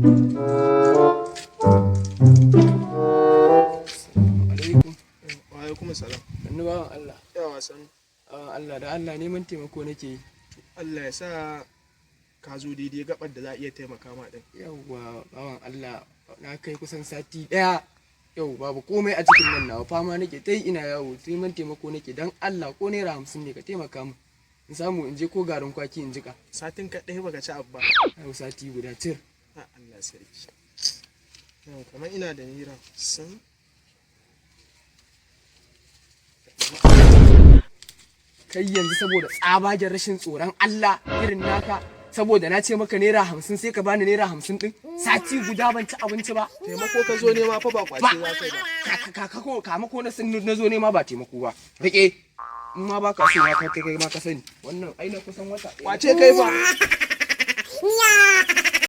Wa alaikum salam. Sannu bawan Allah. Yawa san. Allah da Allah neman taimako nake yi. Allah ya sa ka zo daidai gabar da za a iya taimaka ma din. Yawwa bawan Allah na kai kusan sati ɗaya. Yau babu komai a cikin nan nawa fama nake ta yi ina yawo neman taimako nake dan Allah ko naira 50 ne ka taimaka mu. In samu in je ko garin kwaki in jika. Satin ka ɗaya baka ci abu ba. Yau sati guda cir. Allah sarki. Yau kamar ina da naira san. Kai yanzu saboda tsabagen rashin tsoron Allah irin naka saboda na ce maka naira 50 sai ka bani naira 50 din sati guda ban ci abinci ba. Taimako ka zo nema fa ba kwace za kai ba. Kamako na zo nema ba taimako ba. Rike in ma ba ka so ma ka kai ma ka sani wannan ai na kusan wata. Kwace kai ba.